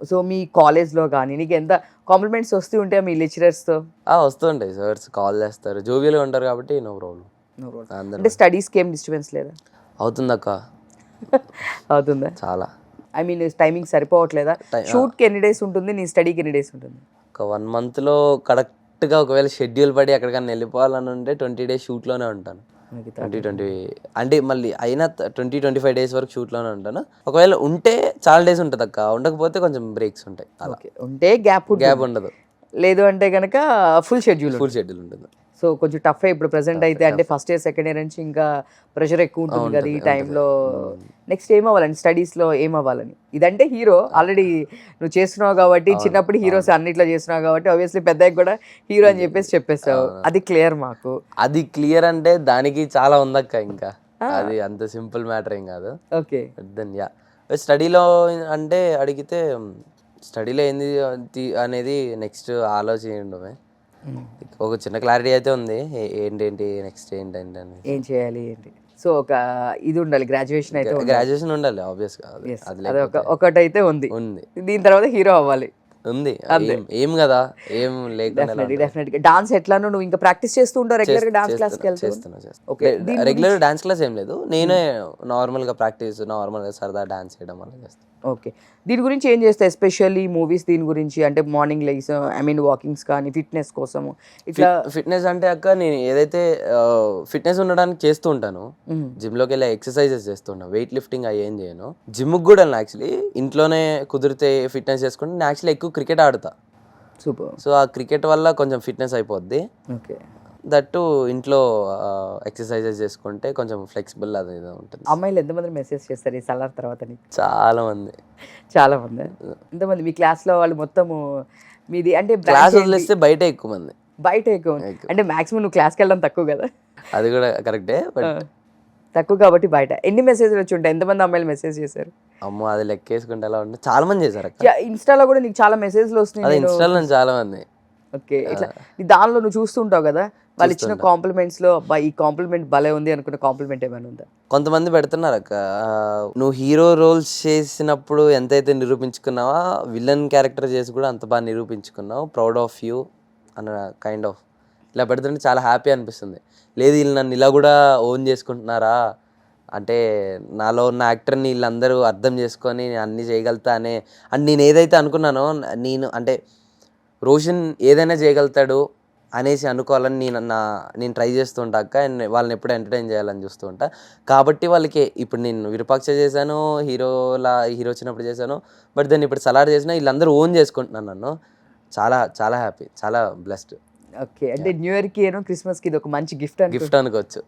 So మీ కాలేజ్లో కానీ నీకు ఎంత కాంప్లిమెంట్స్ వస్తూ ఉంటాయా మీ లెక్చరర్స్తో? వస్తుంటాయి, సార్స్ కాల్ చేస్తారు, జోవియల్గా ఉంటారు కాబట్టి నో ప్రాబ్లం. అంటే స్టడీస్కి ఏం డిస్టర్బెన్స్ లేదా? అవుతుంది అక్క, అవుతుందా? చాలా. ఐ మీన్ టైమింగ్ సరిపోవట్లేదా? షూట్కి ఎన్ని డేస్ ఉంటుంది, నీ స్టడీకి ఎన్ని డేస్ ఉంటుంది? ఒక 1 monthలో కరెక్ట్గా ఒకవేళ షెడ్యూల్ పడి ఎక్కడికైనా వెళ్ళిపోవాలని ఉంటే 20 days షూట్లోనే ఉంటాను. 20 అంటే మళ్ళీ అయినా 20-25 days వరకు షూట్లోనే ఉంటాను. ఒకవేళ ఉంటే చాలా డేస్ ఉంటుంది అక్క, ఉండకపోతే కొంచెం బ్రేక్స్ ఉంటాయి. అలా ఉంటే గ్యాప్ ఉండదు, లేదు అంటే కనుక ఫుల్ షెడ్యూల్ ఉంటుంది. సో కొంచెం టఫ్ ఇప్పుడు ప్రెసెంట్ అయితే, అంటే ఫస్ట్ ఇయర్ సెకండ్ ఇయర్ నుంచి ఇంకా ప్రెషర్ ఎక్కువ ఉంటుంది కదా ఈ టైంలో. నెక్స్ట్ ఏం అవ్వాలని, స్టడీస్లో ఏం అవ్వాలని? ఇదంటే హీరో ఆల్రెడీ నువ్వు చేస్తున్నావు కాబట్టి, చిన్నప్పుడు హీరోస్ అన్నిట్లో చేస్తున్నావు కాబట్టి ఆబ్వియస్లీ పెద్దకి కూడా హీరో అని చెప్పేస్తావు, అది క్లియర్ మాకు. అది క్లియర్ అంటే దానికి చాలా ఉందక్క, ఇంకా అది అంత సింపుల్ మ్యాటర్ ఏం కాదు. ఓకే, దెన్ యా స్టడీలో అంటే అడిగితే స్టడీలో ఏంది అనేది నెక్స్ట్ ఆలోచించడమే. ఒక చిన్న క్లారిటీ అయితే ఉంది, ఏంటేంటి నెక్స్ట్ ఏంటంటే ఏం చేయాలి ఏంటి. సో ఒక ఇది ఉండాలి, గ్రాడ్యుయేషన్ అయితే గ్రాడ్యుయేషన్ ఉండాలి ఆబ్వియస్గా, అది ఒకటైతే ఉంది. దీని తర్వాత హీరో అవ్వాలి ఉంది, ఏం కదా, ఏం లేకుండా. డెఫినెట్గా డాన్స్ ఎట్లానో నువ్వు ఇంకా ప్రాక్టీస్ చేస్తూ ఉంటావు రెగ్యులర్గా? డాన్స్ క్లాస్కి చేస్తున్నా. రెగ్యులర్ డాన్స్ క్లాస్ ఏం లేదు, నేనే నార్మల్గా ప్రాక్టీస్, నార్మల్గా సరదా డాన్స్ చేయడం అలా చేస్తాను. ఓకే, దీని గురించి ఏం చేస్తావు ఎస్పెషల్లీ మూవీస్ దీని గురించి? అంటే morning likes I mean walkings కానీ ఫిట్నెస్ కోసము ఇట్లా? ఫిట్నెస్ అంటే అక్క నేను ఏదైతే ఫిట్నెస్ ఉండడానికి చేస్తూ ఉంటాను, జిమ్లోకి వెళ్ళి ఎక్సర్సైజెస్ చేస్తుంటాను, వెయిట్ లిఫ్టింగ్ అవి ఏం చేయను. జిమ్కి కూడా యాక్చువల్లీ ఇంట్లోనే కుదిరితే ఫిట్నెస్ చేసుకుంటే నేను యాక్చువల్లీ ఎక్కువ క్రికెట్ ఆడతా. సూపర్. సో ఆ క్రికెట్ వల్ల కొంచెం ఫిట్నెస్ అయిపోద్ది. ఓకే, దట్టు ఇంట్లో ఎక్సర్సైజెస్ చేసుకుంటే కొంచెం ఫ్లెక్సిబుల్ అది ఉంటుంది. అమ్మాయిలు ఎంతమంది మెసేజ్ చేస్తారు ఈ సలార్ తర్వాత? చాలా మంది ఎంతమంది మీ క్లాస్లో వాళ్ళు మొత్తము మీది? అంటే క్లాస్ వదిలేస్తే బయట ఎక్కువ మంది. అంటే మాక్సిమం నువ్వు క్లాస్కి వెళ్ళడం తక్కువ కదా? అది కూడా కరెక్టే, బట్ తక్కువ కాబట్టి బయట. ఎన్ని మెసేజ్లు వచ్చి ఉంటాయి? ఎంతమంది అమ్మాయిలు మెసేజ్ చేశారు? అమ్మో అది లెక్కేసుకుంటే ఎలా ఉంటుంది, చాలా మంది చేశారు. ఇన్స్టాలో కూడా నీకు చాలా మెసేజ్లు వస్తున్నాయి? ఇన్స్టాలో చాలా మంది. ఓకే, ఇట్లా దానిలో నువ్వు చూస్తుంటావు కదా, వాళ్ళు ఇచ్చిన కాంప్లిమెంట్స్ లో ఈ కాంప్లిమెంట్ భలే ఉంది అనుకున్న కాంప్లిమెంట్ ఏమైనా ఉందా? కొంతమంది పెడుతున్నారు అక్క, నువ్వు హీరో రోల్స్ చేసినప్పుడు ఎంతైతే నిరూపించుకున్నావా, విలన్ క్యారెక్టర్ చేసి కూడా అంత బాగా నిరూపించుకున్నావు, ప్రౌడ్ ఆఫ్ యూ అన్న కైండ్ ఆఫ్ ఇలా పెడుతుంటే చాలా హ్యాపీ అనిపిస్తుంది. లేదు వీళ్ళు నన్ను ఇలా కూడా ఓన్ చేసుకుంటున్నారా, అంటే నాలో ఉన్న యాక్టర్ని వీళ్ళందరూ అర్థం చేసుకొని నేను అన్నీ చేయగలుగుతా అనే, అండ్ నేను ఏదైతే అనుకున్నానో నేను అంటే రోషన్ ఏదైనా చేయగలుగుతాడు అనేసి అనుకోవాలని నేను ట్రై చేస్తూ ఉంటా అక్క. వాళ్ళని ఎప్పుడు ఎంటర్టైన్ చేయాలని చూస్తూ ఉంటా. కాబట్టి వాళ్ళకి ఇప్పుడు నేను విరూపాక్ష చేశాను, హీరో వచ్చినప్పుడు చేశాను, బట్ దాన్ని ఇప్పుడు సలార్ చేసినా వీళ్ళందరూ ఓన్ చేసుకుంటున్నాను నన్ను. చాలా చాలా హ్యాపీ, చాలా బ్లెస్డ్. ఓకే, అంటే న్యూ ఇయర్కి ఏనో క్రిస్మస్కి ఇది ఒక మంచి గిఫ్ట్ అనుకోవచ్చు,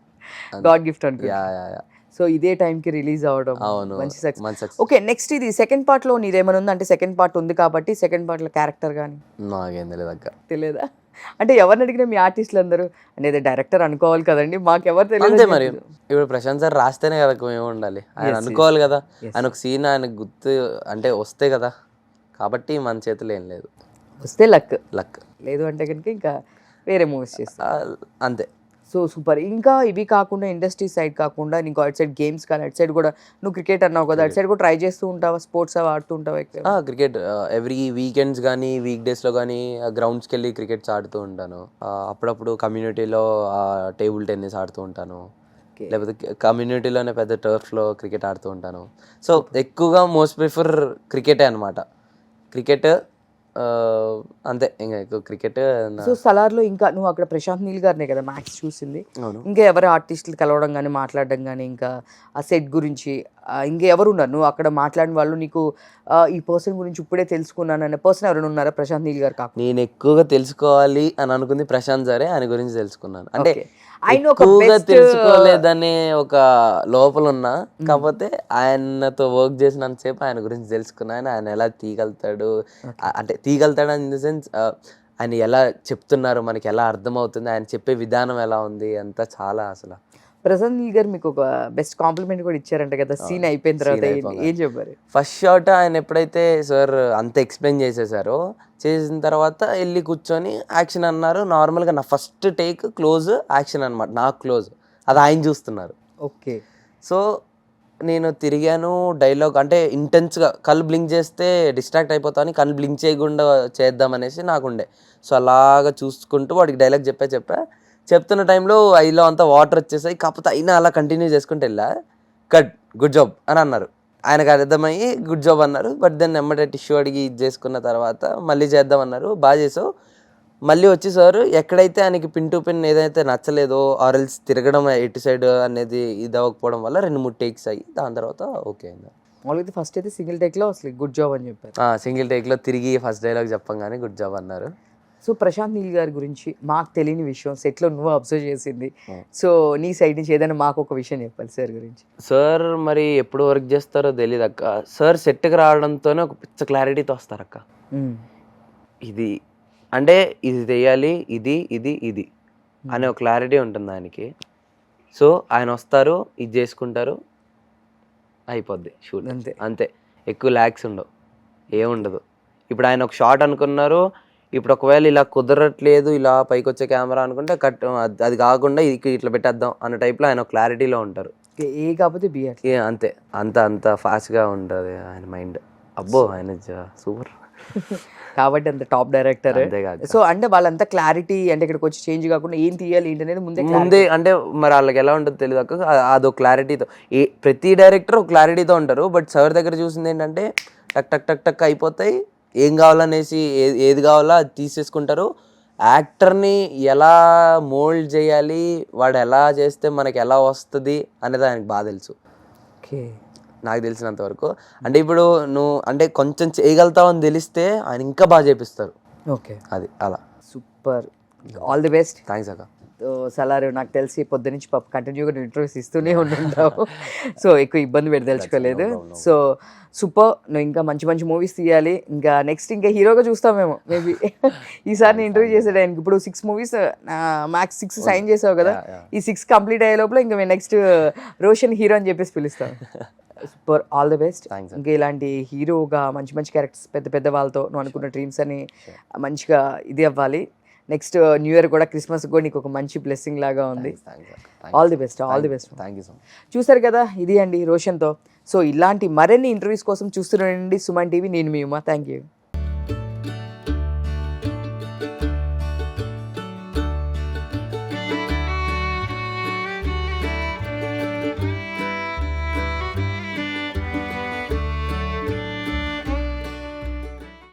గాడ్ గిఫ్ట్ అనుకోవచ్చు. సో ఇదే టైంకి రిలీజ్ అవ్వడం మంచి సక్సెస్. ఓకే, నెక్స్ట్ ఇది సెకండ్ పార్ట్లో నీదేమైనా ఉందా? అంటే సెకండ్ పార్ట్ ఉంది కాబట్టి సెకండ్ పార్ట్లో క్యారెక్టర్ కానీ నాకేం తెలియదు అక్క. తెలియదా? అంటే ఎవరిని అడిగినా మీ ఆర్టిస్టులు అందరూ అనేది డైరెక్టర్ అనుకోవాలి కదండి, మాకు ఎవరు అంతే తెలియదు మరి. ఇప్పుడు ప్రశాంత్ సార్ రాస్తేనే కదా మేము ఉండాలి, ఆయన అనుకోవాలి కదా, ఆయన ఒక సీన్ ఆయన గుర్తు అంటే వస్తే కదా, కాబట్టి మన చేతిలో ఏం లేదు, వస్తే లక్, లక్ లేదు అంటే కనుక ఇంకా వేరే మూవీస్ చేస్తాం. అంతే. So super. ఇంకా ఇవి కాకుండా ఇండస్ట్రీ సైడ్ కాకుండా నీకు అటు సైడ్ గేమ్స్ కానీ అటు సైడ్ కూడా నువ్వు క్రికెట్ అన్నావు కదా, అటు సైడ్ కూడా ట్రై చేస్తూ ఉంటావా, స్పోర్ట్స్ అవి ఆడుతూ ఉంటావా? క్రికెట్ ఎవ్రీ వీకెండ్స్ కానీ వీక్ డేస్లో కానీ గ్రౌండ్స్కి వెళ్ళి క్రికెట్స్ ఆడుతూ ఉంటాను. అప్పుడప్పుడు కమ్యూనిటీలో టేబుల్ టెన్నిస్ ఆడుతూ ఉంటాను, లేకపోతే కమ్యూనిటీలోనే పెద్ద టర్ఫ్లో క్రికెట్ ఆడుతూ ఉంటాను. సో ఎక్కువగా మోస్ట్ ప్రిఫర్ క్రికెటే అనమాట. క్రికెట్ అంతే, ఇంకా ఎక్కువ క్రికెట్. సో సలార్లో ఇంకా నువ్వు అక్కడ ప్రశాంత్ నీల్ గారినే కదా మ్యాక్స్ చూసింది, అవును. ఇంకా ఎవరు ఆర్టిస్టులు కలవడం కానీ మాట్లాడడం కానీ, ఇంకా ఆ సెట్ గురించి ఇంకా ఎవరు ఉన్నారు నువ్వు అక్కడ మాట్లాడిన వాళ్ళు, నీకు ఈ పర్సన్ గురించి ఇప్పుడే తెలుసుకున్నాను అనే పర్సన్ ఎవరైనా ఉన్నారా ప్రశాంత్ నీల్ గారు కాకుండా? నేను ఎక్కువగా తెలుసుకోవాలి అని అనుకుంది ప్రశాంత్ సరే, ఆయన గురించి తెలుసుకున్నాను. అంటే ఆయన ఒక ఎక్కువగా తెలుసుకోలేదనే ఒక లోపల ఉన్నా, కాకపోతే ఆయనతో వర్క్ చేసినంతసేపు ఆయన గురించి తెలుసుకున్నాను. ఆయన ఎలా తీయగలుగుతాడు, అంటే తీయగలుగుతాడు ఇన్ ద సెన్స్ ఆయన ఎలా చెప్తున్నారు మనకి ఎలా అర్థమవుతుంది, ఆయన చెప్పే విధానం ఎలా ఉంది, అంతా చాలా అసలు. ప్రశాంత్ నీల్ గారు మీకు ఒక బెస్ట్ కాంప్లిమెంట్ కూడా ఇచ్చారంట కదా సీన్ అయిపోయిన తర్వాత, ఏం చెప్పారు? ఫస్ట్ షాట్ ఆయన ఎప్పుడైతే సార్ అంత ఎక్స్ప్లెయిన్ చేసేసారో, చేసిన తర్వాత వెళ్ళి కూర్చొని యాక్షన్ అన్నారు. నార్మల్గా నా ఫస్ట్ టేక్ క్లోజ్ యాక్షన్ అనమాట, నాకు క్లోజ్, అది ఆయన చూస్తున్నారు. ఓకే. సో నేను తిరిగాను, డైలాగ్ అంటే ఇంటెన్స్గా కళ్ళు బ్లింక్ చేస్తే డిస్ట్రాక్ట్ అయిపోతామని కళ్ళు బ్లింక్ చేయకుండా చేద్దామనేసి నాకుండే. సో అలాగా చూసుకుంటూ వాడికి డైలాగ్ చెప్తున్న టైంలో ఐలో అంతా వాటర్ వచ్చేసాయి, కాకపోతే అయినా అలా కంటిన్యూ చేసుకుంటూ వెళ్ళా. కట్, గుడ్ జాబ్ అని అన్నారు. ఆయనకు అర్థమయ్యి గుడ్ జాబ్ అన్నారు. బట్ దెన్ ఎమ్మటే టిష్యూ అడిగి ఇది చేసుకున్న తర్వాత మళ్ళీ చేద్దామన్నారు. బాగా చేసావు. మళ్ళీ వచ్చి సార్ ఎక్కడైతే ఆయనకి పిన్ టు పిన్ ఏదైతే నచ్చలేదో ఆర్ఎల్స్ తిరగడం ఎటు సైడ్ అనేది ఇది అవ్వకపోవడం వల్ల 2-3 టేక్స్ అయ్యి దాని తర్వాత ఓకే అయింది. మామూలుగా ఫస్ట్ అయితే సింగిల్ టేక్లో అసలు గుడ్ జాబ్ అని చెప్పారు. సింగిల్ టేక్లో తిరిగి ఫస్ట్ డైలాగ్ చెప్పంగానే గుడ్ జాబ్ అన్నారు. సో ప్రశాంత్ నీల్ గారి గురించి మాకు తెలియని విషయం, సెట్లో నువ్వు అబ్జర్వ్ చేసింది, సో నీ సైడ్ నుంచి ఏదైనా మాకు ఒక విషయం చెప్పాలి సార్ గురించి. సార్ మరి ఎప్పుడు వర్క్ చేస్తారో తెలియదు అక్క. సార్ సెట్కి రావడంతోనే ఒక పిచ్చ క్లారిటీతో వస్తారు అక్క. ఇది అంటే ఇది చేయాలి, ఇది ఇది ఇది అనే ఒక క్లారిటీ ఉంటుంది ఆయనకి. సో ఆయన వస్తారు, ఇది చేసుకుంటారు, అయిపోద్ది షూట్. అంతే అంతే, ఎక్కువ ల్యాక్స్ ఉండవు, ఏముండదు. ఇప్పుడు ఆయన ఒక షాట్ అనుకున్నారు, ఇప్పుడు ఒకవేళ ఇలా కుదరట్లేదు, ఇలా పైకి వచ్చే కెమెరా అనుకుంటే కట్, అది కాకుండా ఇట్లా పెట్టేద్దాం అన్న టైప్లో ఆయన క్లారిటీలో ఉంటారు. ఏ కాకపోతే బి అంతే, అంత ఫాస్ట్గా ఉంటుంది ఆయన మైండ్. అబ్బో ఆయన సూపర్ కాబట్టి అంత టాప్ డైరెక్టర్. సో అంటే వాళ్ళంతా క్లారిటీ, అంటే ఇక్కడికి వచ్చి చేంజ్ కాకుండా ఏం తీయాలి ఏంటి అనేది ముందే అంటే మరి వాళ్ళకి ఎలా ఉంటుందో తెలియదు అక్క. అదో క్లారిటీతో ప్రతి డైరెక్టర్ ఒక క్లారిటీతో ఉంటారు. బట్ సార్ దగ్గర చూసింది ఏంటంటే టక్ టక్ టక్ టక్ అయిపోతాయి, ఏం కావాలనేసి ఏది కావాలో అది తీసేసుకుంటారు. యాక్టర్ని ఎలా మోల్డ్ చేయాలి, వాడు ఎలా చేస్తే మనకి ఎలా వస్తుంది అనేది ఆయనకు బాగా తెలుసు. ఓకే, నాకు తెలిసినంత వరకు. అంటే ఇప్పుడు నువ్వు అంటే కొంచెం చేయగలుగుతావు అని తెలిస్తే ఆయన ఇంకా బాగా చేపిస్తారు. ఓకే, అది అలా. Super, all the best. Thanks అక్క. సలార్ నాకు తెలిసి పొద్దు నుంచి కంటిన్యూగా ఇంటర్వ్యూస్ ఇస్తూనే ఉంటుంటావు, సో ఎక్కువ ఇబ్బంది పెట్టి తెలుసుకోలేదు. సో సూపర్, నువ్వు ఇంకా మంచి మంచి మూవీస్ తీయాలి. ఇంకా నెక్స్ట్ ఇంకా హీరోగా చూస్తామేమో మేబీ ఈసారి నేను ఇంటర్వ్యూ చేసేదానికి. ఇప్పుడు 6 మూవీస్ మ్యాక్స్ 6 సైన్ చేసావు కదా, ఈ 6 కంప్లీట్ అయ్యే లోపల ఇంకా మేము నెక్స్ట్ రోషన్ హీరో అని చెప్పేసి పిలుస్తాం. Super, all the best. ఇంకా ఇలాంటి హీరోగా మంచి మంచి క్యారెక్టర్స్ పెద్ద పెద్ద వాళ్ళతో నువ్వు అనుకున్న డ్రీమ్స్ అని మంచిగా ఇది అవ్వాలి. నెక్స్ట్ న్యూ ఇయర్ కూడా, క్రిస్మస్ కూడా నీకు ఒక మంచి బ్లెస్సింగ్ లాగా ఉంది. All the best, all the best. Thank you so much. చూసారు కదా, ఇది అండి రోషన్తో. సో ఇలాంటి మరిన్ని ఇంటర్వ్యూస్ కోసం చూస్తుండండి సుమన్ టీవీ. నేను మీ ఉమా. Thank you.